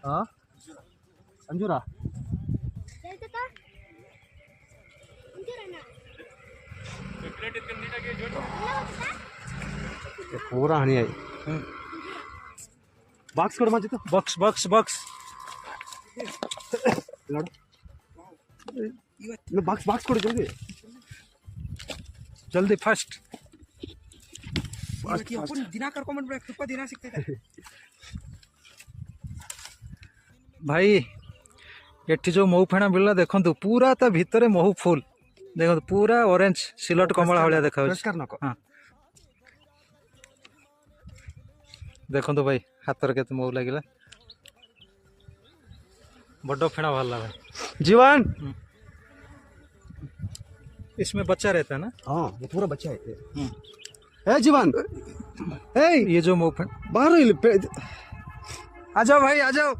हाँ अंजुरा पूरा हनी आई बाक्स कोड माजितो बॉक्स बॉक्स बॉक्स मैं बाक्स बाक्स कोड जल्दी जल्दी फास्ट आपण दिनाकर कमेंट में कृपा देना सकते थे भाई एठी जो महू फेणा मिलला देखंतु पूरा ता भितरे महू फुल देखंतु पूरा ऑरेंज सिलट कमला भलिया देखा हाँ देखंतु भाई हाथ रे केते महू लागिला बड्डो फेणा भरला भाई जीवन इसमें बच्चा रहता है ना हाँ ये पूरा बच्चा है ए जीवन ए ये जो महू फेण बाहर आ जाओ भाई आ जाओ